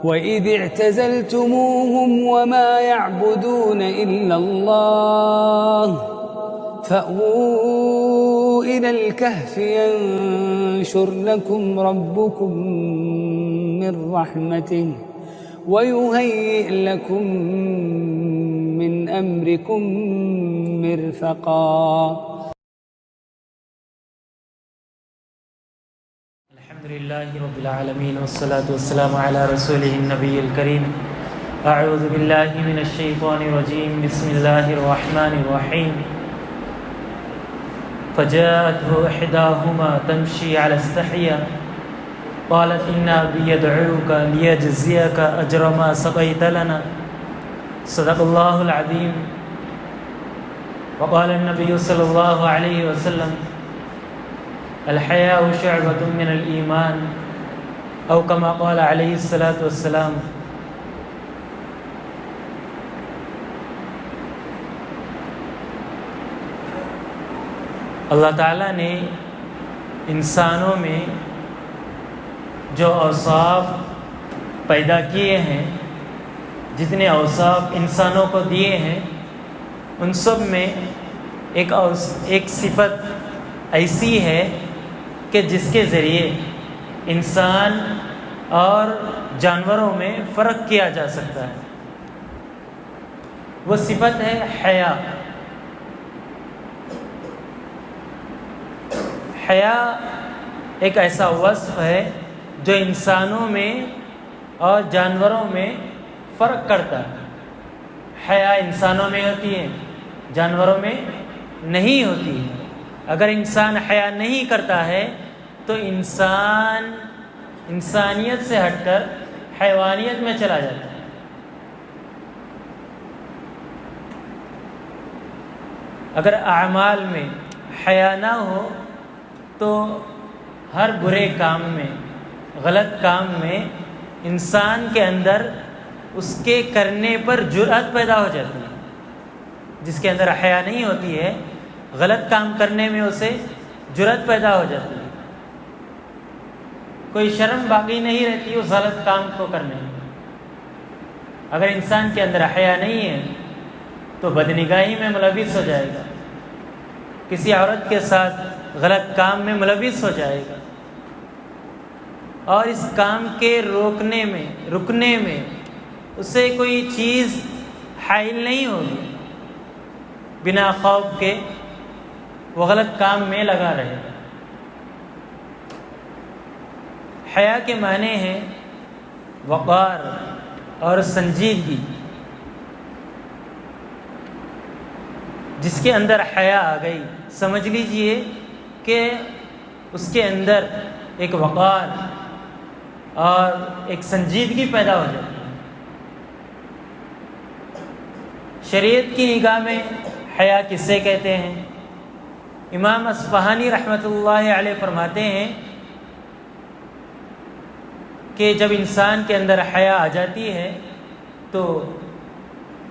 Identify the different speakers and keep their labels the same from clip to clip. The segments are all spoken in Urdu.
Speaker 1: وَإِذِ اعْتَزَلْتُمُوهُمْ وَمَا يَعْبُدُونَ إِلَّا اللَّهَ فَأْوُوا إِلَى الْكَهْفِ يَنشُرْ لَكُمْ رَبُّكُمْ مِنْ رَحْمَتِهِ وَيُهَيِّئْ لَكُمْ مِنْ أَمْرِكُمْ مِرْفَقًا.
Speaker 2: الحمدللہ رب العالمین والصلاة والسلام علی رسولہ النبی الکریم. اعوذ باللہ من الشیطان الرجیم. بسم اللہ الرحمن الرحیم. فجاءته احداهما تمشي على استحياء قالت ان ابي يدعوك ليجزيك اجر ما سقيت لنا. صدق اللہ العظیم. وقال النبی صلی اللہ علیہ وسلم الحیاء شعبۃ من الایمان او کما قال علیہ الصلاۃ والسلام. اللہ تعالیٰ نے انسانوں میں جو اوصاف پیدا کیے ہیں، جتنے اوصاف انسانوں کو دیے ہیں، ان سب میں ایک صفت ایسی ہے کہ جس کے ذریعے انسان اور جانوروں میں فرق کیا جا سکتا ہے. وہ صفت ہے حیا. حیا ایک ایسا وصف ہے جو انسانوں میں اور جانوروں میں فرق کرتا ہے. حیا انسانوں میں ہوتی ہے، جانوروں میں نہیں ہوتی ہے. اگر انسان حیا نہیں کرتا ہے تو انسان انسانیت سے ہٹ کر حیوانیت میں چلا جاتا ہے. اگر اعمال میں حیا نہ ہو تو ہر برے کام میں، غلط کام میں انسان کے اندر اس کے کرنے پر جرأت پیدا ہو جاتی ہے. جس کے اندر حیا نہیں ہوتی ہے، غلط کام کرنے میں اسے جرأت پیدا ہو جاتی ہے. کوئی شرم باقی نہیں رہتی اس غلط کام کو کرنے میں. اگر انسان کے اندر حیا نہیں ہے تو بدنگاہی میں ملوث ہو جائے گا، کسی عورت کے ساتھ غلط کام میں ملوث ہو جائے گا، اور اس کام کے رکنے میں اسے کوئی چیز حائل نہیں ہوگی. بنا خوف کے وہ غلط کام میں لگا رہے گا. حیا کے معنی ہیں وقار اور سنجیدگی. جس کے اندر حیا آ گئی سمجھ لیجئے کہ اس کے اندر ایک وقار اور ایک سنجیدگی پیدا ہو جاتی ہے. شریعت کی نگاہ میں حیا کسے کہتے ہیں؟ امام اصفہانی رحمۃ اللہ علیہ فرماتے ہیں کہ جب انسان کے اندر حیا آ جاتی ہے تو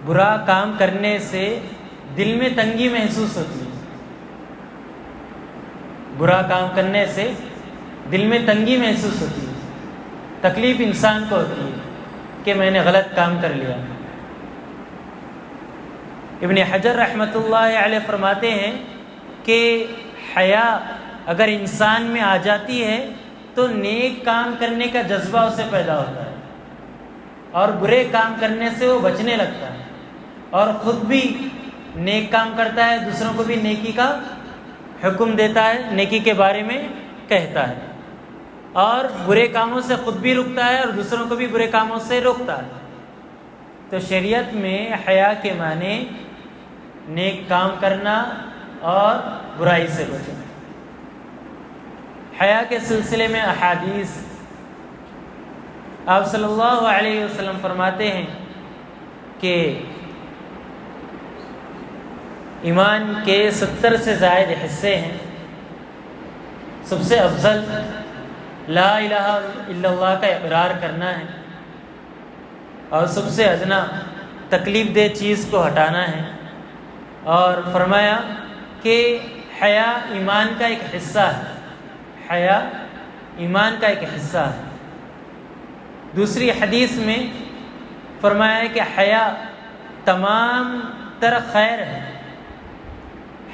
Speaker 2: برا کام کرنے سے دل میں تنگی محسوس ہوتی ہے. برا کام کرنے سے دل میں تنگی محسوس ہوتی ہے، تکلیف انسان کو ہوتی ہے کہ میں نے غلط کام کر لیا. ابن حجر رحمۃ اللہ علیہ فرماتے ہیں کہ حیا اگر انسان میں آ جاتی ہے تو نیک کام کرنے کا جذبہ اسے پیدا ہوتا ہے اور برے کام کرنے سے وہ بچنے لگتا ہے، اور خود بھی نیک کام کرتا ہے، دوسروں کو بھی نیکی کا حکم دیتا ہے، نیکی کے بارے میں کہتا ہے، اور برے کاموں سے خود بھی رکتا ہے اور دوسروں کو بھی برے کاموں سے روکتا ہے. تو شریعت میں حیا کے معنی نیک کام کرنا اور برائی سے بچنا. حیا کے سلسلے میں احادیث آپ صلی اللہ علیہ وسلم فرماتے ہیں کہ ایمان کے 70 سے زائد حصے ہیں. سب سے افضل لا الہ الا اللہ کا اقرار کرنا ہے، اور سب سے ادنا تکلیف دہ چیز کو ہٹانا ہے. اور فرمایا کہ حیا ایمان کا ایک حصہ ہے. حیا ایمان کا ایک حصہ ہے. دوسری حدیث میں فرمایا ہے کہ حیا تمام تر خیر ہے،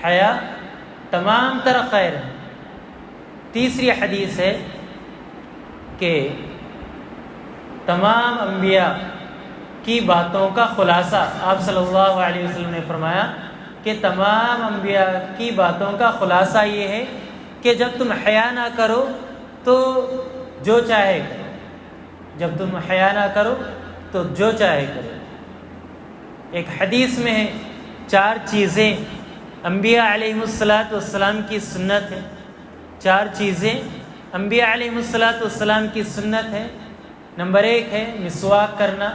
Speaker 2: حیا تمام تر خیر ہے۔ تیسری حدیث ہے کہ تمام انبیاء کی باتوں کا خلاصہ، آپ صلی اللہ علیہ وسلم نے فرمایا کہ تمام انبیاء کی باتوں کا خلاصہ یہ ہے کہ جب تم حیا نہ کرو تو جو چاہے کرو، جب تم حیا نہ کرو تو جو چاہے کرو۔ ایک حدیث میں ہے 4 چیزیں انبیاء علیہ السلام کی سنت ہے، 4 چیزیں انبیاء علیہ السلام کی سنت ہے۔ نمبر 1 ہے مسواک کرنا،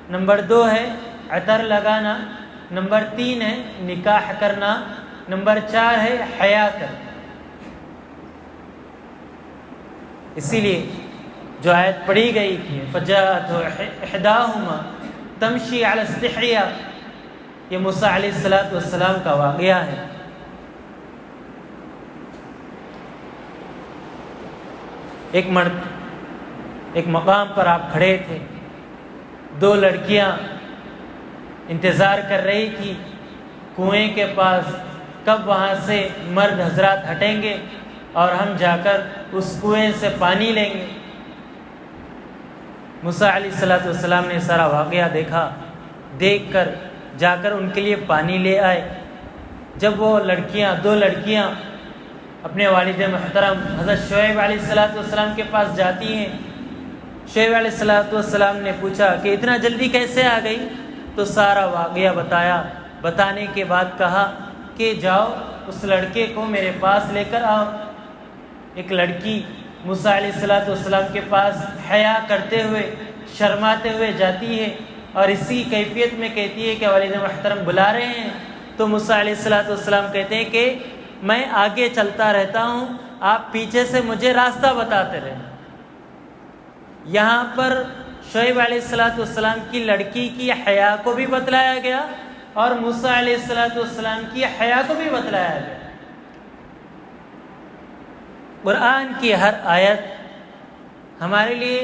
Speaker 2: نمبر 2 ہے عطر لگانا، نمبر 3 ہے نکاح کرنا، نمبر 4 ہے حیا کرنا۔ اسی لیے جو آیت پڑھی گئی تھی فجاءت احداہما تمشی علی استحیاء، یہ موسیٰ علیہ السلام کا واقعہ ہے۔ ایک مقام پر آپ کھڑے تھے، 2 لڑکیاں انتظار کر رہی تھی کنویں کے پاس، کب وہاں سے مرد حضرات ہٹیں گے اور ہم جا کر اس کنویں سے پانی لیں گے۔ موسیٰ علیہ السلام نے سارا واقعہ دیکھا، دیکھ کر جا کر ان کے لیے پانی لے آئے۔ جب وہ 2 لڑکیاں اپنے والد محترم حضرت شعیب علیہ السلام کے پاس جاتی ہیں، شعیب علیہ السلام نے پوچھا کہ اتنا جلدی کیسے آ گئی؟ تو سارا واقعہ بتایا، بتانے کے بعد کہا کہ جاؤ اس لڑکے کو میرے پاس لے کر آؤ۔ ایک لڑکی موسیٰ علیہ السلام کے پاس حیا کرتے ہوئے، شرماتے ہوئے جاتی ہے اور اسی کیفیت میں کہتی ہے کہ والد محترم بلا رہے ہیں۔ تو موسیٰ علیہ السلام کہتے ہیں کہ میں آگے چلتا رہتا ہوں، آپ پیچھے سے مجھے راستہ بتاتے رہنا۔ یہاں پر شعیب علیہ السلام کی لڑکی کی حیا کو بھی بتلایا گیا اور موسیٰ علیہ السلام کی حیا کو بھی بتلایا گیا۔ قرآن کی ہر آیت ہمارے لیے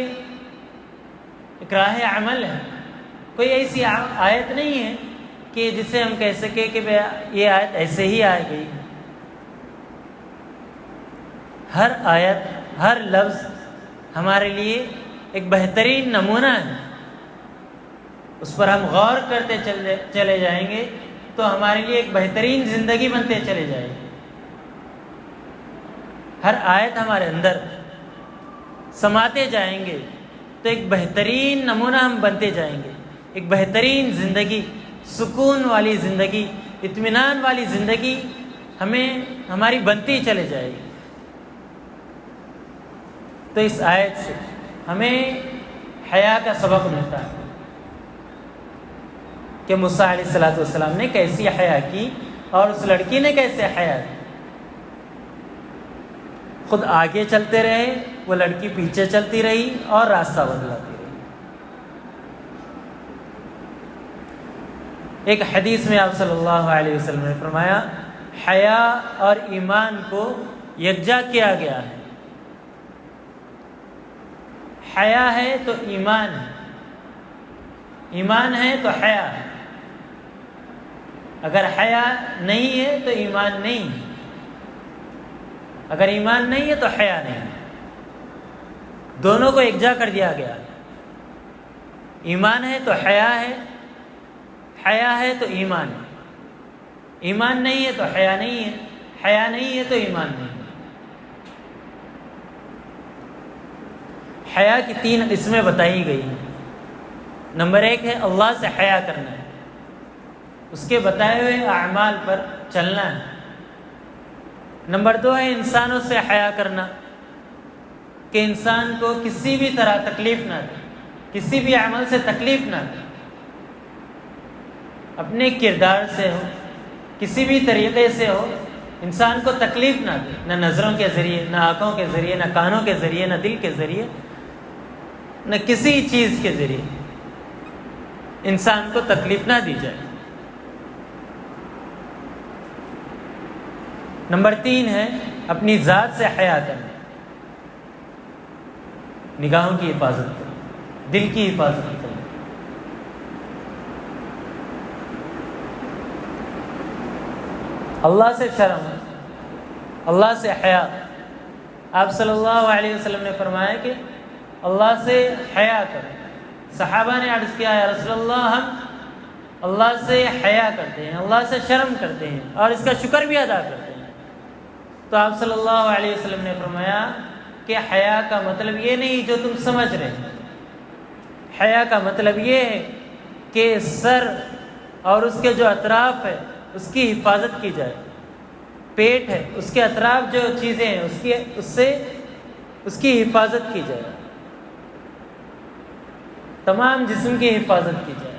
Speaker 2: ایک راہ عمل ہے۔ کوئی ایسی آیت نہیں ہے کہ جسے ہم کہہ سکیں کہ یہ آیت ایسے ہی آ گئی۔ ہر آیت، ہر لفظ ہمارے لیے ایک بہترین نمونہ ہے۔ اس پر ہم غور کرتے چلے جائیں گے تو ہمارے لیے ایک بہترین زندگی بنتے چلے جائے گی۔ ہر آیت ہمارے اندر سماتے جائیں گے تو ایک بہترین نمونہ ہم بنتے جائیں گے، ایک بہترین زندگی، سکون والی زندگی، اطمینان والی زندگی ہماری بنتی چلے جائے گی۔ تو اس آیت سے ہمیں حیا کا سبق ملتا ہے کہ موسیٰ علیہ السلام نے کیسی حیا کی اور اس لڑکی نے کیسے حیا کی۔ خود آگے چلتے رہے، وہ لڑکی پیچھے چلتی رہی اور راستہ بدلاتی رہی۔ ایک حدیث میں آپ صلی اللہ علیہ وسلم نے فرمایا حیا اور ایمان کو یکجا کیا گیا ہے۔ حیا ہے تو ایمان ہے، ایمان ہے تو حیا ہے۔ اگر حیا نہیں ہے تو ایمان نہیں ہے، اگر ایمان نہیں ہے تو حیا نہیں ہے۔ دونوں کو یکجا کر دیا گیا۔ ایمان ہے تو حیا ہے، حیا ہے تو ایمان ہے۔ ایمان نہیں ہے تو حیا نہیں ہے، حیا نہیں ہے تو ایمان نہیں ہے۔ حیا کی 3 قسمیں بتائی گئی ہیں۔ نمبر 1 ہے اللہ سے حیا کرنا ہے، اس کے بتائے ہوئے اعمال پر چلنا ہے۔ نمبر 2 ہے انسانوں سے حیا کرنا، کہ انسان کو کسی بھی طرح تکلیف نہ دے، کسی بھی عمل سے تکلیف نہ دے، اپنے کردار سے ہو، کسی بھی طریقے سے ہو، انسان کو تکلیف نہ دے، نہ نظروں کے ذریعے، نہ آنکھوں کے ذریعے، نہ کانوں کے ذریعے، نہ دل کے ذریعے، نہ کسی چیز کے ذریعے انسان کو تکلیف نہ دی جائے۔ نمبر 3 ہے اپنی ذات سے حیا کرنا، نگاہوں کی حفاظت کرنا۔ دل کی حفاظت کریں۔ اللہ سے شرم، اللہ سے حیا۔ آپ صلی اللہ علیہ وسلم نے فرمایا کہ اللہ سے حیا کریں۔ صحابہ نے عرض کیا یا رسول اللہ، ہم اللہ سے حیا کرتے ہیں، اللہ سے شرم کرتے ہیں اور اس کا شکر بھی ادا کرتے ہیں۔ تو آپ صلی اللہ علیہ وسلم نے فرمایا کہ حیا کا مطلب یہ نہیں جو تم سمجھ رہے ہیں۔ حیا کا مطلب یہ ہے کہ سر اور اس کے جو اطراف ہے اس کی حفاظت کی جائے، پیٹ ہے اس کے اطراف جو چیزیں ہیں اس کی حفاظت کی جائے، تمام جسم کی حفاظت کی جائے،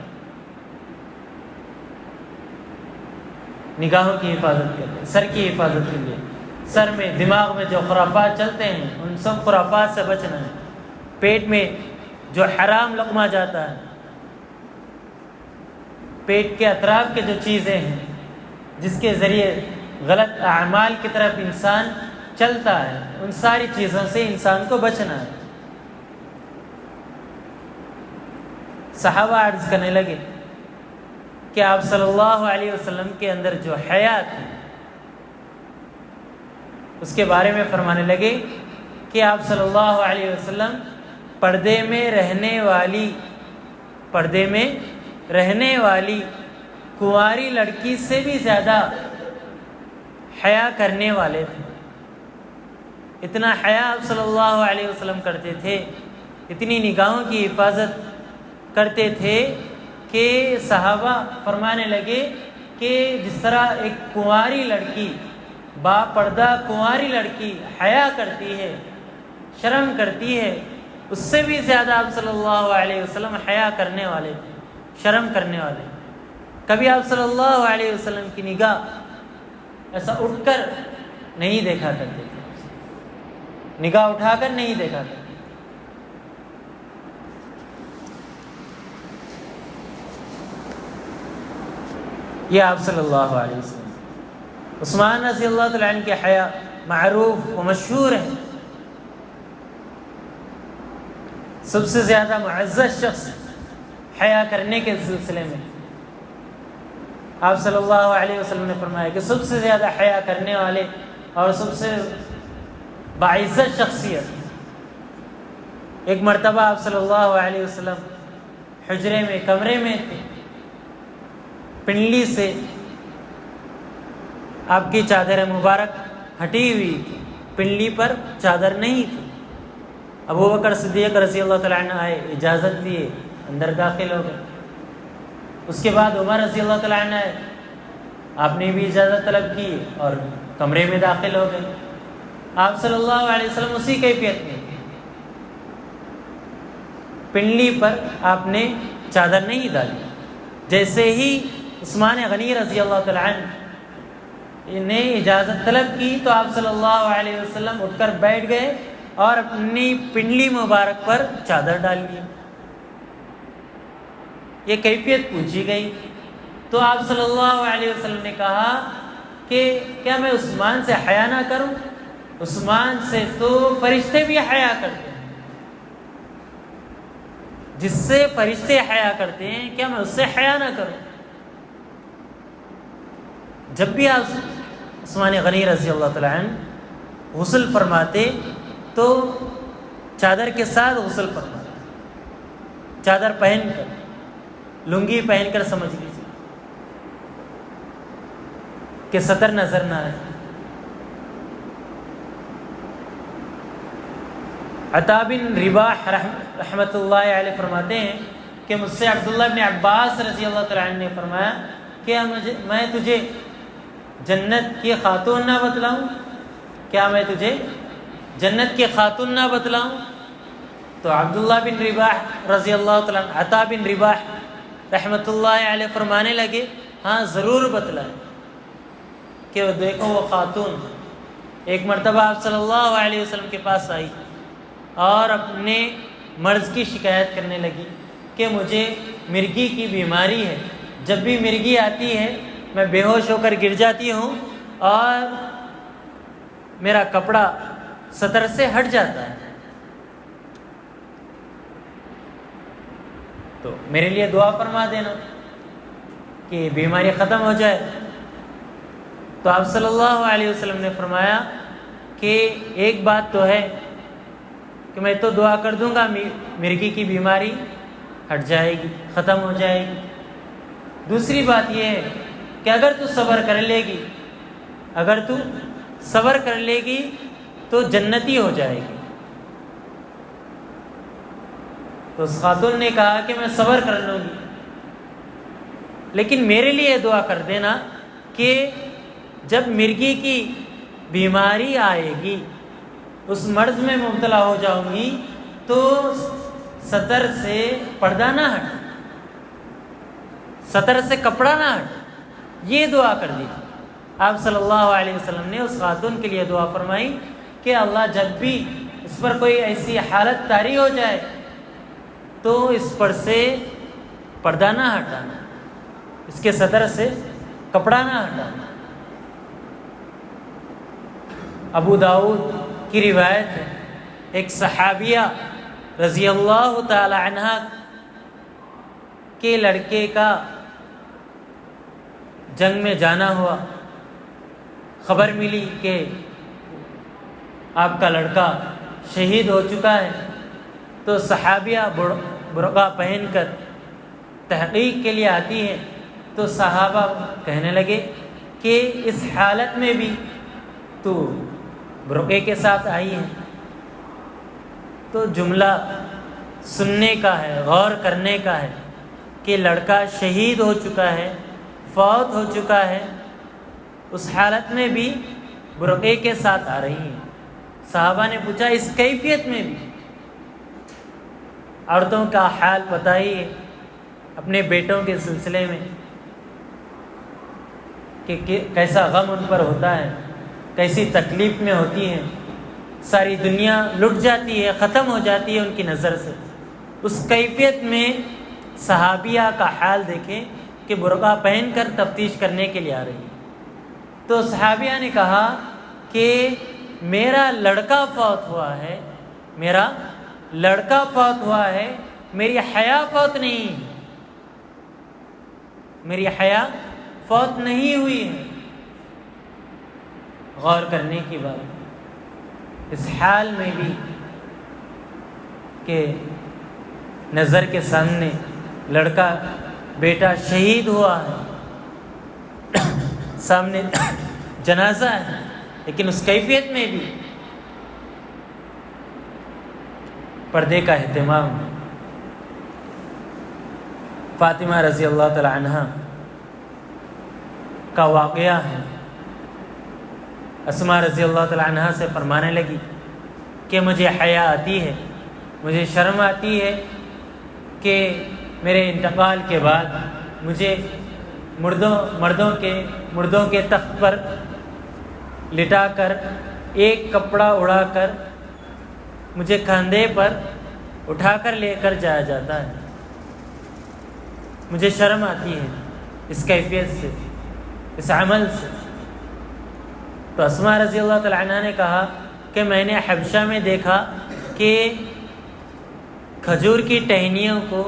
Speaker 2: نگاہوں کی حفاظت کے لیے، سر کی حفاظت کے لیے، سر میں دماغ میں جو خرافات چلتے ہیں ان سب خرافات سے بچنا ہے، پیٹ میں جو حرام لقمہ جاتا ہے، پیٹ کے اطراف کے جو چیزیں ہیں جس کے ذریعے غلط اعمال کی طرف انسان چلتا ہے، ان ساری چیزوں سے انسان کو بچنا ہے۔ صحابہ عرض کرنے لگے کہ آپ صلی اللہ علیہ وسلم کے اندر جو حیا تھی اس کے بارے میں فرمانے لگے کہ آپ صلی اللہ علیہ وسلم پردے میں رہنے والی کنواری لڑکی سے بھی زیادہ حیا کرنے والے تھے۔ اتنا حیا آپ صلی اللہ علیہ وسلم کرتے تھے، اتنی نگاہوں کی حفاظت کرتے تھے کہ صحابہ فرمانے لگے کہ جس طرح ایک کنواری لڑکی، با پردہ کنواری لڑکی حیا کرتی ہے، شرم کرتی ہے، اس سے بھی زیادہ آپ صلی اللہ علیہ وسلم حیا کرنے والے تھے، شرم کرنے والے۔ کبھی آپ صلی اللہ علیہ وسلم کی نگاہ ایسا اٹھ کر نہیں دیکھا کرتے تھے، نگاہ اٹھا کر نہیں دیکھا کرتے۔ یہ آپ صلی اللہ علیہ وسلم۔ عثمان رضی اللہ تعالیٰ عنہ کی حیا معروف و مشہور ہے، سب سے زیادہ معزز شخص حیا کرنے کے سلسلے میں۔ آپ صلی اللہ علیہ وسلم نے فرمایا کہ سب سے زیادہ حیا کرنے والے اور سب سے باعزت شخصیت۔ ایک مرتبہ آپ صلی اللہ علیہ وسلم حجرے میں، کمرے میں تھے، پنڈلی سے آپ کی چادر مبارک ہٹی ہوئی تھی، پنڈلی پر چادر نہیں تھی۔ ابو بکر صدیق رضی اللہ تعالیٰ عنہ آئے، اجازت لیے، اندر داخل ہو گئے۔ اس کے بعد عمر رضی اللہ تعالیٰ عنہ آئے، آپ نے بھی اجازت طلب کی اور کمرے میں داخل ہو گئے۔ آپ صلی اللہ علیہ وسلم اسی کیفیت میں تھے، پنڈلی پر آپ نے چادر نہیں ڈالی۔ جیسے ہی عثمان غنی رضی اللہ تعالیٰ عنہ نے اجازت طلب کی تو آپ صلی اللہ علیہ وسلم اٹھ کر بیٹھ گئے اور اپنی پنڈلی مبارک پر چادر ڈال لی۔ یہ کیفیت پوچھی گئی تو آپ صلی اللہ علیہ وسلم نے کہا کہ کیا میں عثمان سے حیا نہ کروں؟ عثمان سے تو فرشتے بھی حیا کرتے ہیں، جس سے فرشتے حیا کرتے ہیں، کیا میں اس سے حیا نہ کروں؟ جب بھی آپ عثمان غنی رضی اللہ تعالیٰ عنہ غسل فرماتے تو چادر کے ساتھ غسل فرماتے، چادر پہن کر، لنگی پہن کر، سمجھ لیجیے کہ سطر نظر نہ آئے۔ عطا بن رباح رحمۃ اللہ علیہ فرماتے ہیں کہ مجھ سے عبداللہ بن عباس رضی اللہ تعالیٰ عنہ نے فرمایا کہ میں تجھے جنت کی خاتون نہ بتلاؤں؟ کیا میں تجھے جنت کی خاتون نہ بتلاؤں؟ تو عبداللہ بن رباح رضی اللہ تعالیٰ عنہ، عطا بن رباح رحمۃ اللہ علیہ فرمانے لگے ہاں ضرور بتلائیں۔ کہ دیکھو وہ خاتون ایک مرتبہ آپ صلی اللہ علیہ وسلم کے پاس آئی اور اپنے مرض کی شکایت کرنے لگی کہ مجھے مرگی کی بیماری ہے، جب بھی مرگی آتی ہے میں بے ہوش ہو کر گر جاتی ہوں اور میرا کپڑا سطر سے ہٹ جاتا ہے۔ تو میرے لیے دعا فرما دینا کہ بیماری ختم ہو جائے۔ تو آپ صلی اللہ علیہ وسلم نے فرمایا کہ ایک بات تو ہے کہ میں تو دعا کر دوں گا مرگی کی بیماری ہٹ جائے گی، ختم ہو جائے گی۔ دوسری بات یہ ہے کہ اگر تو صبر کر لے گی، اگر تو صبر کر لے گی تو جنتی ہو جائے گی۔ تو اس خاتون نے کہا کہ میں صبر کر لوں گی، لیکن میرے لیے دعا کر دینا کہ جب مرگی کی بیماری آئے گی، اس مرض میں مبتلا ہو جاؤں گی، تو سطر سے پردہ نہ ہٹ، سطر سے کپڑا نہ ہٹ، یہ دعا کر دی۔ آپ صلی اللہ علیہ وسلم نے اس خاتون کے لیے دعا فرمائی کہ اللہ جب بھی اس پر کوئی ایسی حالت طاری ہو جائے تو اس پر سے پردہ نہ ہٹانا، اس کے سطر سے کپڑا نہ ہٹانا۔ ابو داؤد کی روایت ہے، ایک صحابیہ رضی اللہ تعالی عنہ کے لڑکے کا جنگ میں جانا ہوا، خبر ملی کہ آپ کا لڑکا شہید ہو چکا ہے، تو صحابیہ برقع پہن کر تحقیق کے لیے آتی ہے، تو صحابہ کہنے لگے کہ اس حالت میں بھی تو برقعے کے ساتھ آئی ہے۔ تو جملہ سننے کا ہے، غور کرنے کا ہے کہ لڑکا شہید ہو چکا ہے، فوت ہو چکا ہے، اس حالت میں بھی برقعے کے ساتھ آ رہی ہیں۔ صحابہ نے پوچھا اس کیفیت میں بھی؟ عورتوں کا حال پتہ ہی ہے اپنے بیٹوں کے سلسلے میں کہ کیسا غم ان پر ہوتا ہے، کیسی تکلیف میں ہوتی ہیں، ساری دنیا لٹ جاتی ہے، ختم ہو جاتی ہے ان کی نظر سے۔ اس کیفیت میں صحابیہ کا حال دیکھیں کہ برقع پہن کر تفتیش کرنے کے لیے آ رہی ہے۔ تو صحابیہ نے کہا کہ میرا لڑکا فوت ہوا ہے، میرا لڑکا فوت ہوا ہے، میری حیا فوت نہیں، میری حیا فوت نہیں ہوئی ہے۔ غور کرنے کی بات، اس حال میں بھی کہ نظر کے سامنے لڑکا بیٹا شہید ہوا ہے، سامنے جنازہ ہے، لیکن اس کیفیت میں بھی پردے کا اہتمام ہے۔ فاطمہ رضی اللہ تعالی عنہ کا واقعہ ہے، اسماء رضی اللہ تعالی عنہ سے فرمانے لگی کہ مجھے حیا آتی ہے، مجھے شرم آتی ہے کہ میرے انتقال کے بعد مجھے مردوں کے تخت پر لٹا کر ایک کپڑا اڑا کر مجھے کندھے پر اٹھا کر لے کر جایا جاتا ہے، مجھے شرم آتی ہے اس کیفیت سے، اس عمل سے۔ تو اسماء رضی اللہ تعالی عنہ نے کہا کہ میں نے حبشہ میں دیکھا کہ کھجور کی ٹہنیوں کو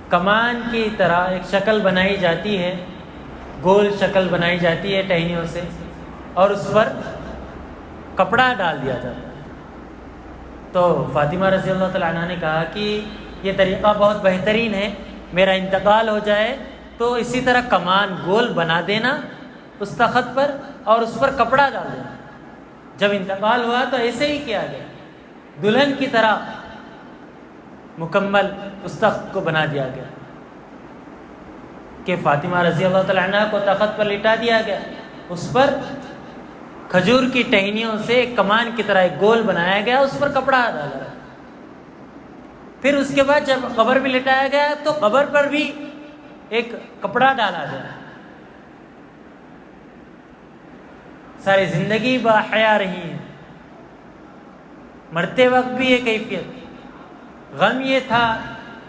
Speaker 2: کمان کی طرح ایک شکل بنائی جاتی ہے، گول شکل بنائی جاتی ہے ٹہنیوں سے، اور اس پر کپڑا ڈال دیا جاتا ہے۔ تو فاطمہ رضی اللہ تعالی عنہ نے کہا کہ یہ طریقہ بہت بہترین ہے، میرا انتقال ہو جائے تو اسی طرح کمان گول بنا دینا اس تخت پر اور اس پر کپڑا ڈال دینا۔ جب انتقال ہوا تو ایسے ہی کیا گیا، دلہن کی طرح مکمل اس تخت کو بنا دیا گیا کہ فاطمہ رضی اللہ تعالی عنہ کو تخت پر لٹا دیا گیا، اس پر کھجور کی ٹہنیوں سے ایک کمان کی طرح ایک گول بنایا گیا، اس پر کپڑا ڈالا گیا۔ پھر اس کے بعد جب قبر بھی لٹایا گیا تو قبر پر بھی ایک کپڑا ڈالا گیا۔ ساری زندگی باحیا رہی ہے، مرتے وقت بھی یہ کیفیت۔ غم یہ تھا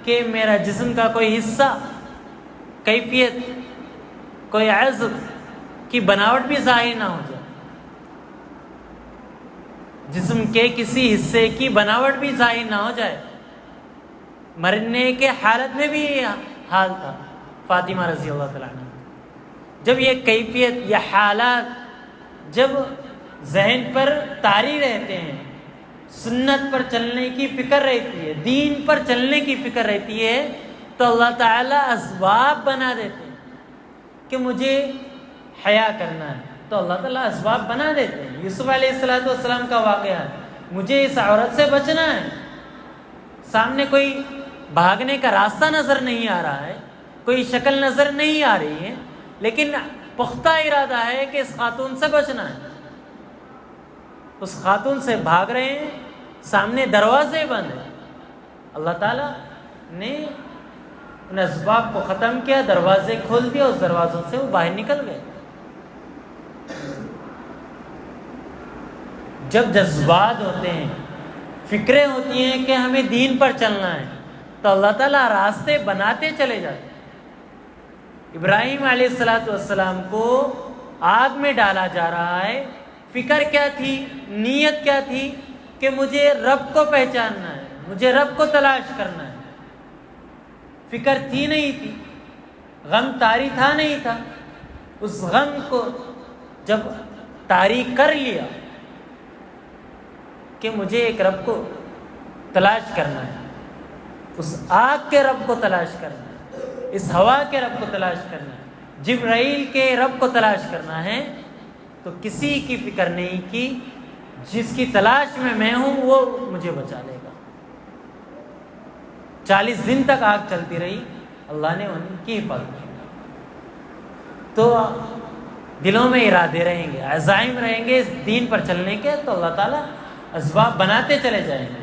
Speaker 2: کہ میرا جسم کا کوئی حصہ، کیفیت، کوئی عضو کی بناوٹ بھی ظاہر نہ ہو جائے، جسم کے کسی حصے کی بناوٹ بھی ظاہر نہ ہو جائے۔ مرنے کے حالت میں بھی یہ حال تھا فاطمہ رضی اللہ تعالیٰ عنہ. جب یہ کیفیت، یہ حالات جب ذہن پر طاری رہتے ہیں، سنت پر چلنے کی فکر رہتی ہے، دین پر چلنے کی فکر رہتی ہے، تو اللہ تعالیٰ اسباب بنا دیتے ہیں کہ مجھے حیا کرنا ہے، تو اللہ تعالیٰ اسباب بنا دیتے ہیں. یوسف علیہ السلام کا واقعہ ہے، مجھے اس عورت سے بچنا ہے، سامنے کوئی بھاگنے کا راستہ نظر نہیں آ رہا ہے، کوئی شکل نظر نہیں آ رہی ہے، لیکن پختہ ارادہ ہے کہ اس خاتون سے بچنا ہے. اس خاتون سے بھاگ رہے ہیں، سامنے دروازے بند ہیں. اللہ تعالیٰ نے ان اسباب کو ختم کیا، دروازے کھول دیا، اس دروازوں سے وہ باہر نکل گئے. جب جذبات ہوتے ہیں، فکریں ہوتی ہیں کہ ہمیں دین پر چلنا ہے، تو اللہ تعالیٰ راستے بناتے چلے جاتے ہیں. ابراہیم علیہ السلام کو آگ میں ڈالا جا رہا ہے، فکر کیا تھی، نیت کیا تھی کہ مجھے رب کو پہچاننا ہے، مجھے رب کو تلاش کرنا ہے. فکر تھی نہیں تھی، غم طاری تھا نہیں تھا. اس غم کو جب طاری کر لیا کہ مجھے ایک رب کو تلاش کرنا ہے، اس آگ کے رب کو تلاش کرنا ہے، اس ہوا کے رب کو تلاش کرنا ہے، جبرائیل کے رب کو تلاش کرنا ہے، تو کسی کی فکر نہیں کی. جس کی تلاش میں ہوں وہ مجھے بچا لے گا. 40 دن تک آگ چلتی رہی، اللہ نے ان کی حفاظت کی. تو دلوں میں ارادے رہیں گے، عزائم رہیں گے اس دین پر چلنے کے، تو اللہ تعالیٰ اسباب بناتے چلے جائیں گے.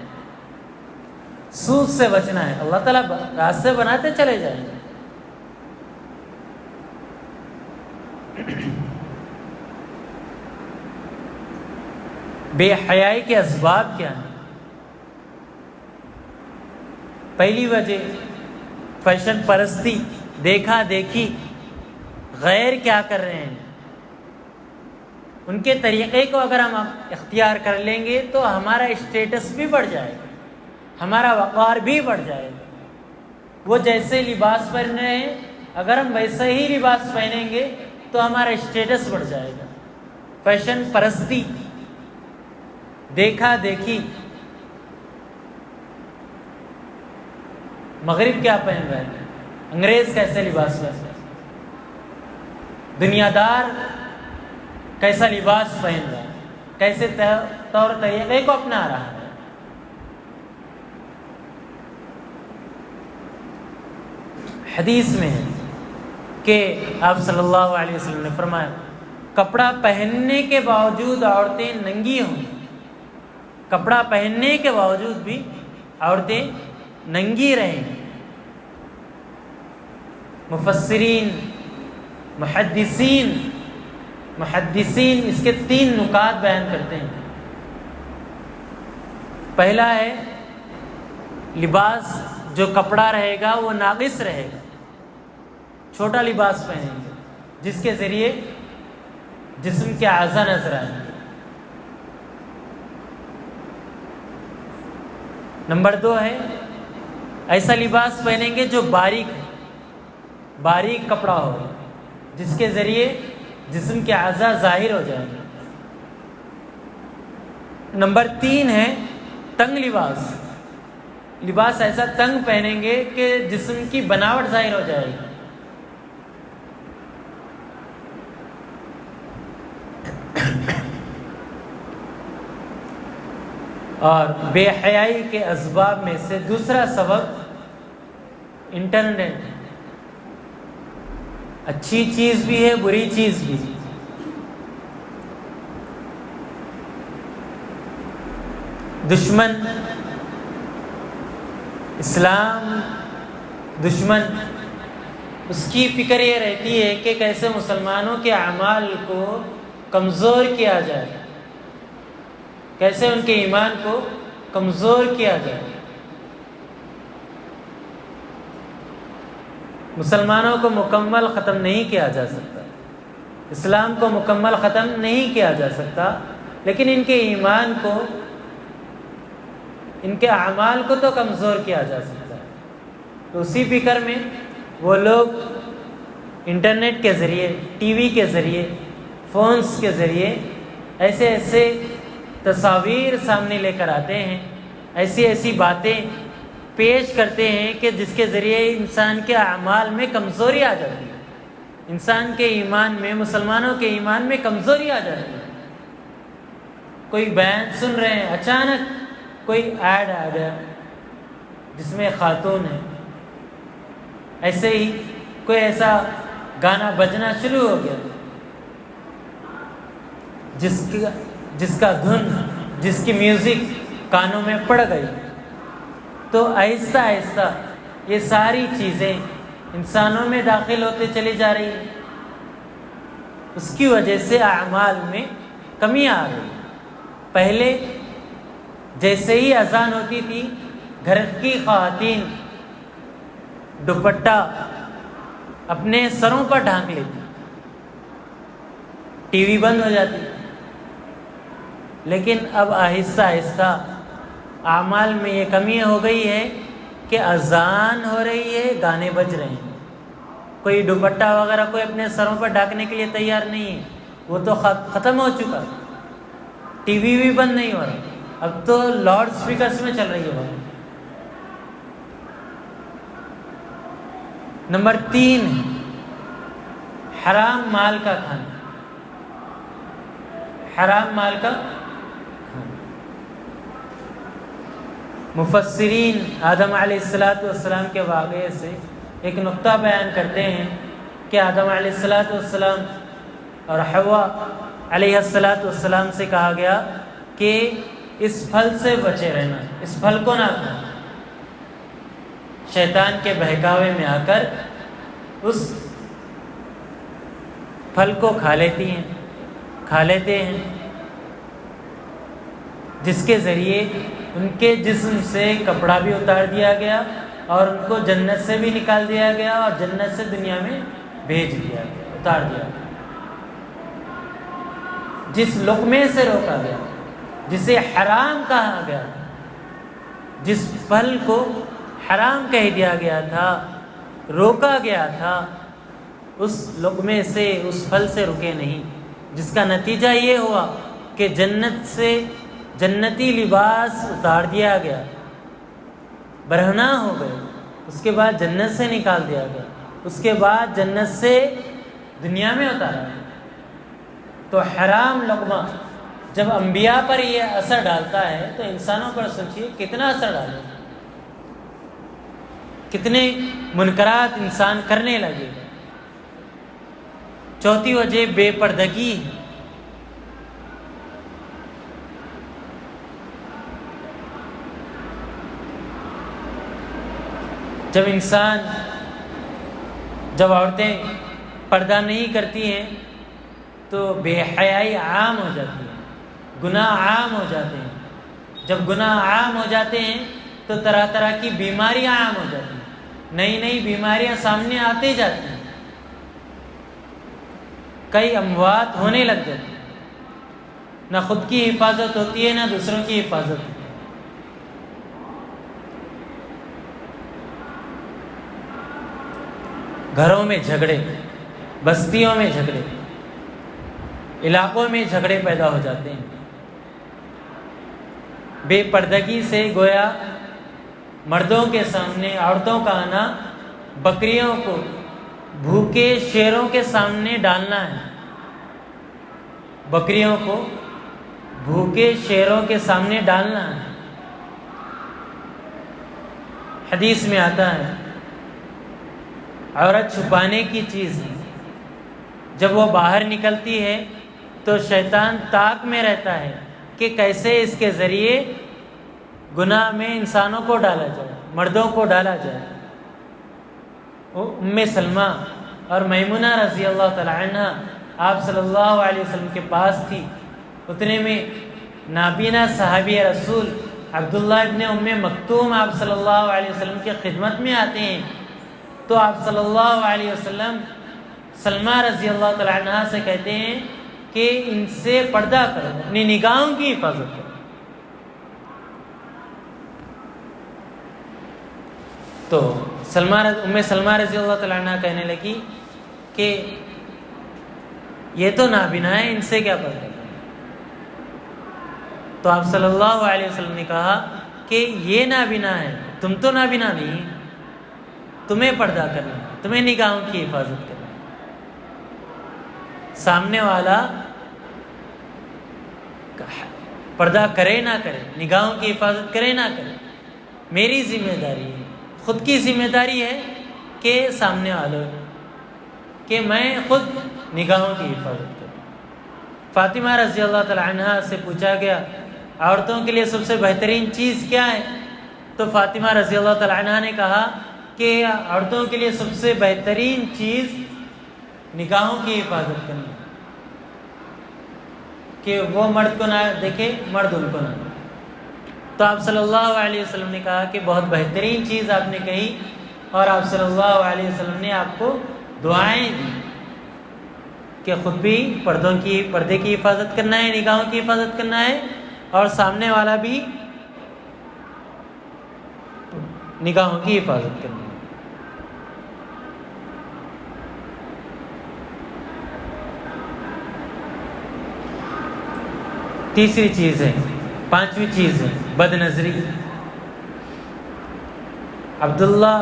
Speaker 2: سود سے بچنا ہے، اللہ تعالیٰ راستے بناتے چلے جائیں گے. بے حیائی کے اسباب کیا ہیں؟ پہلی وجہ فیشن پرستی، دیکھا دیکھی، غیر کیا کر رہے ہیں ان کے طریقے کو اگر ہم اختیار کر لیں گے تو ہمارا اسٹیٹس بھی بڑھ جائے گا، ہمارا وقار بھی بڑھ جائے گا. وہ جیسے لباس پہن رہے ہیں، اگر ہم ویسے ہی لباس پہنیں گے تو ہمارا اسٹیٹس بڑھ جائے گا. فیشن پرستی، دیکھا دیکھی. مغرب کیا پہن رہے ہیں، انگریز کیسے لباس پہن رہے ہیں، دنیا دار کیسا لباس پہن رہا ہے، کیسے طور طریقے کو اپنا رہا ہے. حدیث میں ہے کہ آپ صلی اللہ علیہ وسلم نے فرمایا، کپڑا پہننے کے باوجود عورتیں ننگی ہوں. کپڑا پہننے کے باوجود بھی عورتیں ننگی رہیں. مفسرین، محدثین اس کے 3 نکات بیان کرتے ہیں. پہلا ہے لباس جو کپڑا رہے گا وہ ناقص رہے گا، چھوٹا لباس پہنیں گے جس کے ذریعے جسم کے اعضاء نظر آئیں گے. نمبر 2 ہے ایسا لباس پہنیں گے جو باریک کپڑا ہو، جس کے ذریعے جسم کے اعضاء ظاہر ہو جائیں گے. نمبر 3 ہے تنگ لباس ایسا تنگ پہنیں گے کہ جسم کی بناوٹ ظاہر ہو جائے گی. اور بے حیائی کے اسباب میں سے دوسرا سبب انٹرنیٹ. اچھی چیز بھی ہے، بری چیز بھی. دشمن اسلام، دشمن اس کی فکر یہ رہتی ہے کہ کیسے مسلمانوں کے اعمال کو کمزور کیا جائے، کیسے ان کے ایمان کو کمزور کیا جائے. مسلمانوں کو مکمل ختم نہیں کیا جا سکتا، اسلام کو مکمل ختم نہیں کیا جا سکتا، لیکن ان کے ایمان کو، ان کے اعمال کو تو کمزور کیا جا سکتا ہے. تو اسی فکر میں وہ لوگ انٹرنیٹ کے ذریعے، ٹی وی کے ذریعے، فونز کے ذریعے ایسے ایسے تصاویر سامنے لے کر آتے ہیں، ایسی ایسی باتیں پیش کرتے ہیں کہ جس کے ذریعے انسان کے اعمال میں کمزوری آ جاتی ہے، انسان کے ایمان میں، مسلمانوں کے ایمان میں کمزوری آ جاتی ہے۔ کوئی بیان سن رہے ہیں، اچانک کوئی ایڈ آ گیا جس میں خاتون ہے، ایسے ہی کوئی ایسا گانا بجنا شروع ہو گیا جس کا دھن، جس کی میوزک کانوں میں پڑ گئی، تو آہستہ آہستہ یہ ساری چیزیں انسانوں میں داخل ہوتے چلی جا رہی ہیں، اس کی وجہ سے اعمال میں کمی آ گئی۔ پہلے جیسے ہی اذان ہوتی تھی، گھر کی خواتین دوپٹہ اپنے سروں پر ڈھانک لیتی، ٹی وی بند ہو جاتی، لیکن اب آہستہ آہستہ اعمال میں یہ کمی ہو گئی ہے کہ اذان ہو رہی ہے، گانے بج رہے ہیں، کوئی دوپٹہ وغیرہ کوئی اپنے سروں پر ڈھانکنے کے لیے تیار نہیں ہے، وہ تو ختم ہو چکا، ٹی وی بھی بند نہیں ہو رہا، اب تو لاؤڈ اسپیکرز میں چل رہی ہے بات۔ نمبر 3، حرام مال کا کھانا، حرام مال کا کھانا۔ مفسرین آدم علیہ السلام کے واقعے سے ایک نقطہ بیان کرتے ہیں کہ آدم علیہ السلام اور حوا علیہ السلام سے کہا گیا کہ اس پھل سے بچے رہنا، اس پھل کو نہ کھانا۔ شیطان کے بہکاوے میں آ کر اس پھل کو کھا لیتے ہیں، جس کے ذریعے ان کے جسم سے کپڑا بھی اتار دیا گیا اور ان کو جنت سے بھی نکال دیا گیا اور جنت سے دنیا میں بھیج دیا گیا، اتار دیا گیا۔ جس لقمے سے روکا گیا، جسے حرام کہا گیا تھا، جس پھل کو حرام کہہ دیا گیا تھا، روکا گیا تھا، اس لقمے سے، اس پھل سے رکے نہیں، جس کا نتیجہ یہ ہوا کہ جنت سے جنتی لباس اتار دیا گیا، برہنہ ہو گئے، اس کے بعد جنت سے نکال دیا گیا، اس کے بعد جنت سے دنیا میں اتارا گیا۔ تو حرام لقمہ جب انبیاء پر یہ اثر ڈالتا ہے تو انسانوں پر سوچیے کتنا اثر ڈالے گا، کتنے منکرات انسان کرنے لگے گا۔ چوتھی وجہ بے پردگی ہے۔ جب عورتیں پردہ نہیں کرتی ہیں تو بے حیائی عام ہو جاتی ہے، گناہ عام ہو جاتے ہیں۔ جب گناہ عام ہو جاتے ہیں تو طرح طرح کی بیماریاں عام ہو جاتی ہیں، نئی نئی بیماریاں سامنے آتی جاتی ہیں، کئی اموات ہونے لگ جاتی ہیں، نہ خود کی حفاظت ہوتی ہے نہ دوسروں کی حفاظت ہوتی ہے۔ گھروں میں جھگڑے، بستیوں میں جھگڑے، علاقوں میں جھگڑے پیدا ہو جاتے ہیں۔ بے پردگی سے گویا مردوں کے سامنے عورتوں کا آنا بکریوں کو بھوکے شیروں کے سامنے ڈالنا ہے، بکریوں کو بھوکے شیروں کے سامنے ڈالنا ہے۔ حدیث میں آتا ہے عورت چھپانے کی چیز ہے، جب وہ باہر نکلتی ہے تو شیطان طاق میں رہتا ہے کہ کیسے اس کے ذریعے گناہ میں انسانوں کو ڈالا جائے، مردوں کو ڈالا جائے۔ ام سلمہ اور میمونہ رضی اللہ تعالی عنہ آپ صلی اللہ علیہ وسلم کے پاس تھی، اتنے میں نابینا صحابی رسول عبداللہ ابن ام مکتوم آپ صلی اللہ علیہ وسلم کی خدمت میں آتے ہیں، تو آپ صلی اللہ علیہ وسلم سلمہ رضی اللہ تعالی عنہ سے کہتے ہیں کہ ان سے پردہ کرو، اپنی نگاہوں کی حفاظت کرو۔ تو ام سلمہ رضی اللہ تعالیٰ عنہ کہنے لگی کہ یہ تو نابینا ہے، ان سے کیا پردہ کرنا؟ تو آپ صلی اللہ علیہ وسلم نے کہا کہ یہ نابینا ہے، تم تو نابینا نہیں، تمہیں پردہ کرنا، تمہیں نگاہوں کی حفاظت کرنا۔ سامنے والا پردہ کرے نہ کرے، نگاہوں کی حفاظت کرے نہ کرے، میری ذمہ داری ہے، خود کی ذمہ داری ہے کہ سامنے والوں کہ میں خود نگاہوں کی حفاظت کروں۔ فاطمہ رضی اللہ تعالی عنہا سے پوچھا گیا عورتوں کے لیے سب سے بہترین چیز کیا ہے؟ تو فاطمہ رضی اللہ تعالی عنہا نے کہا کہ عورتوں کے لیے سب سے بہترین چیز نگاہوں کی حفاظت کرنا، کہ وہ مرد کو نہ دیکھے، مرد ان کو نہ دیکھے۔ تو آپ صلی اللہ علیہ وسلم نے کہا کہ بہت بہترین چیز آپ نے کہی، اور آپ صلی اللہ علیہ وسلم نے آپ کو دعائیں دی کہ خود بھی پردے کی حفاظت کرنا ہے، نگاہوں کی حفاظت کرنا ہے، اور سامنے والا بھی نگاہوں کی حفاظت کرنا ہے۔ تیسری چیز ہے، پانچویں چیز ہے بد نظری۔ عبداللہ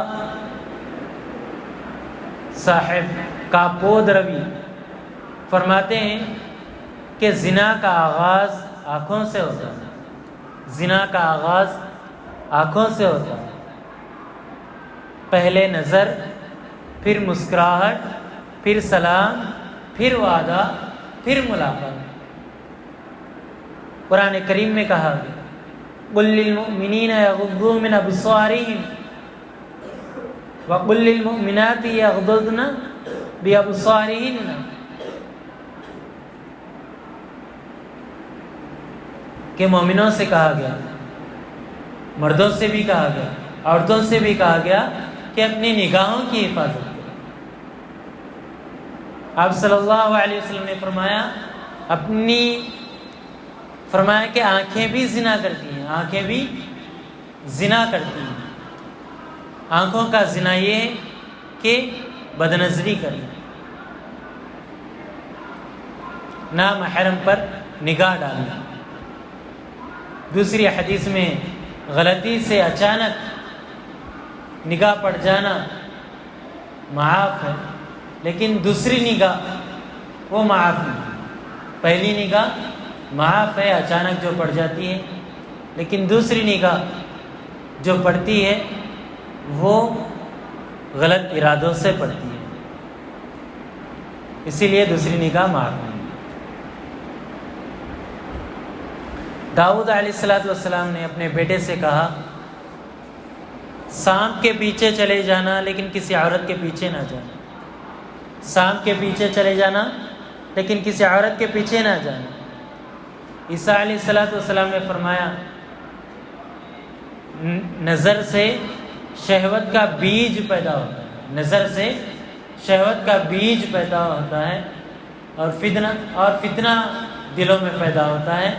Speaker 2: صاحب کاپود روی فرماتے ہیں کہ زنا کا آغاز آنکھوں سے ہوتا ہے، زنا کا آغاز آنکھوں سے ہوتا ہے، پہلے نظر، پھر مسکراہٹ، پھر سلام، پھر وعدہ، پھر ملاقات۔ قرآن کریم میں کہا گیا قُل لِّلْمُؤْمِنِينَ يَغُضُّوا مِنْ أَبْصَارِهِمْ وَقُل لِّلْمُؤْمِنَاتِ يَغْضُضْنَ بِأَبْصَارِهِنَّ، کہ مومنوں سے کہا گیا، مردوں سے بھی کہا گیا، عورتوں سے بھی کہا گیا کہ اپنی نگاہوں کی حفاظت کریں۔ آپ صلی اللہ علیہ وسلم نے فرمایا کہ آنکھیں بھی زنا کرتی ہیں، آنکھیں بھی زنا کرتی ہیں۔ آنکھوں کا زنا یہ ہے کہ بدنظری کرنا، نامحرم پر نگاہ ڈالنا۔ دوسری حدیث میں غلطی سے اچانک نگاہ پڑ جانا معاف ہے، لیکن دوسری نگاہ وہ معاف نہیں۔ پہلی نگاہ معاف ہے، اچانک جو پڑ جاتی ہے، لیکن دوسری نگاہ جو پڑتی ہے وہ غلط ارادوں سے پڑتی ہے، اسی لیے دوسری نگاہ معاف نہیں۔ داؤد علیہ السلام نے اپنے بیٹے سے کہا سانپ کے پیچھے چلے جانا لیکن کسی عورت کے پیچھے نہ جانا، سانپ کے پیچھے چلے جانا لیکن کسی عورت کے پیچھے نہ جانا۔ عیسیٰ علیہ السلام نے فرمایا نظر سے شہوت کا بیج پیدا ہوتا ہے، نظر سے شہوت کا بیج پیدا ہوتا ہے، اور فتنہ دلوں میں پیدا ہوتا ہے،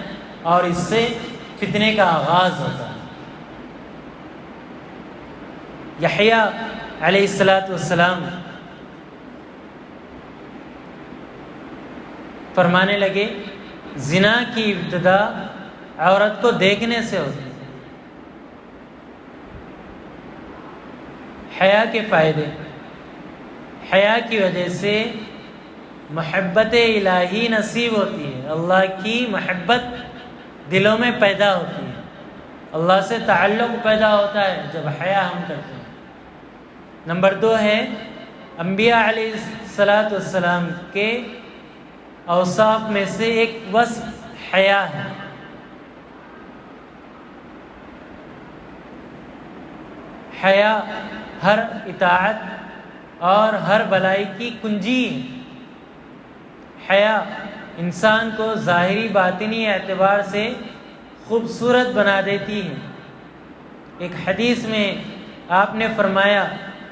Speaker 2: اور اس سے فتنے کا آغاز ہوتا ہے۔ یحییٰ علیہ السلام فرمانے لگے زنا کی ابتدا عورت کو دیکھنے سے ہوتی ہے۔ حیا کے فائدے، حیا کی وجہ سے محبت الہی نصیب ہوتی ہے، اللہ کی محبت دلوں میں پیدا ہوتی ہے، اللہ سے تعلق پیدا ہوتا ہے جب حیا ہم کرتے ہیں۔ نمبر 2 ہے انبیاء علیہ السلام کے اوصاف میں سے ایک وصف حیا ہے۔ حیا ہر اطاعت اور ہر بلائی کی کنجی ہے۔ حیا انسان کو ظاہری باطنی اعتبار سے خوبصورت بنا دیتی ہے۔ ایک حدیث میں آپ نے فرمایا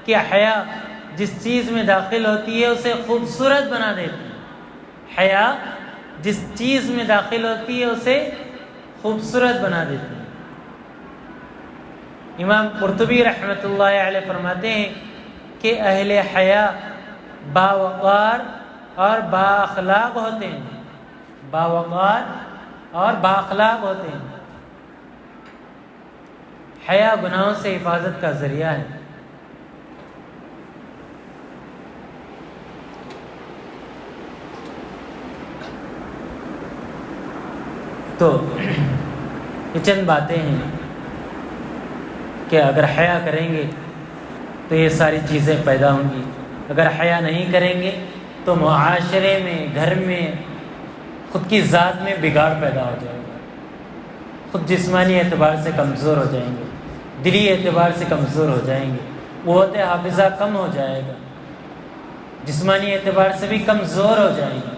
Speaker 2: کہ حیا جس چیز میں داخل ہوتی ہے اسے خوبصورت بنا دیتی ہے۔ حیا جس چیز میں داخل ہوتی ہے اسے خوبصورت بنا دیتی ہے۔ امام قرطبی رحمۃ اللہ علیہ فرماتے ہیں کہ اہل حیا باوقار اور بااخلاق ہوتے ہیں، باوقار اور بااخلاق ہوتے ہیں۔ حیا گناہوں سے حفاظت کا ذریعہ ہے۔ تو یہ چند باتیں ہیں کہ اگر حیا کریں گے تو یہ ساری چیزیں پیدا ہوں گی، اگر حیا نہیں کریں گے تو معاشرے میں، گھر میں، خود کی ذات میں بگاڑ پیدا ہو جائے گا، خود جسمانی اعتبار سے کمزور ہو جائیں گے، دلی اعتبار سے کمزور ہو جائیں گے، قوت حافظہ کم ہو جائے گا، جسمانی اعتبار سے بھی کمزور ہو جائیں گے۔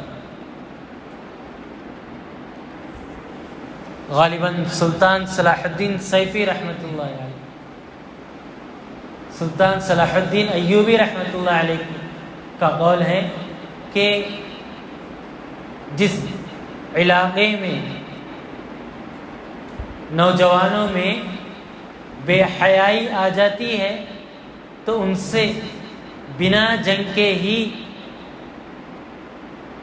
Speaker 2: غالباً سلطان صلاح الدین سیفی رحمۃ اللہ علیہ، سلطان صلاح الدین ایوبی رحمۃ اللہ علیہ کا قول ہے کہ جس علاقے میں نوجوانوں میں بے حیائی آ جاتی ہے تو ان سے بنا جنگ کے ہی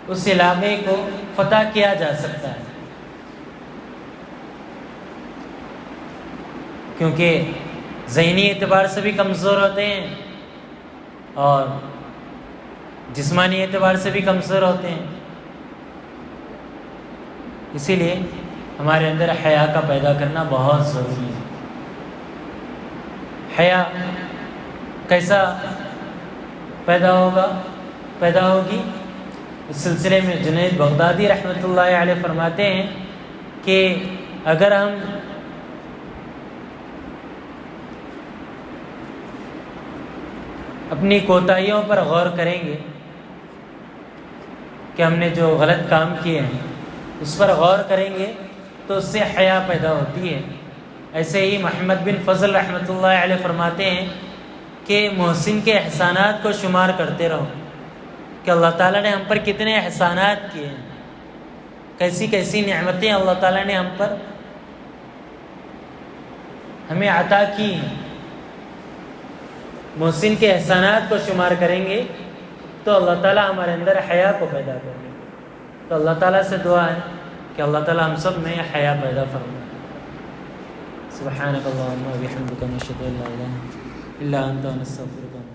Speaker 2: اس علاقے کو فتح کیا جا سکتا ہے، کیونکہ ذہنی اعتبار سے بھی کمزور ہوتے ہیں اور جسمانی اعتبار سے بھی کمزور ہوتے ہیں۔ اسی لیے ہمارے اندر حیا کا پیدا کرنا بہت ضروری ہے۔ حیا کیسا پیدا ہوگی؟ اس سلسلے میں جنید بغدادی رحمۃ اللہ علیہ فرماتے ہیں کہ اگر ہم اپنی کوتاہیوں پر غور کریں گے کہ ہم نے جو غلط کام کیے ہیں اس پر غور کریں گے تو اس سے حیا پیدا ہوتی ہے۔ ایسے ہی محمد بن فضل رحمۃ اللہ علیہ فرماتے ہیں کہ محسن کے احسانات کو شمار کرتے رہو کہ اللہ تعالیٰ نے ہم پر کتنے احسانات کیے ہیں، کیسی کیسی نعمتیں اللہ تعالیٰ نے ہمیں عطا کی ہیں۔ محسن کے احسانات کو شمار کریں گے تو اللہ تعالیٰ ہمارے اندر حیا کو پیدا کریں گے۔ تو اللہ تعالیٰ سے دعا ہے کہ اللہ تعالیٰ ہم سب میں حیا پیدا فرمائے۔ سبحانک اللہم و بحمدک، نشہد ان لا الہ الا انت، نستغفرک۔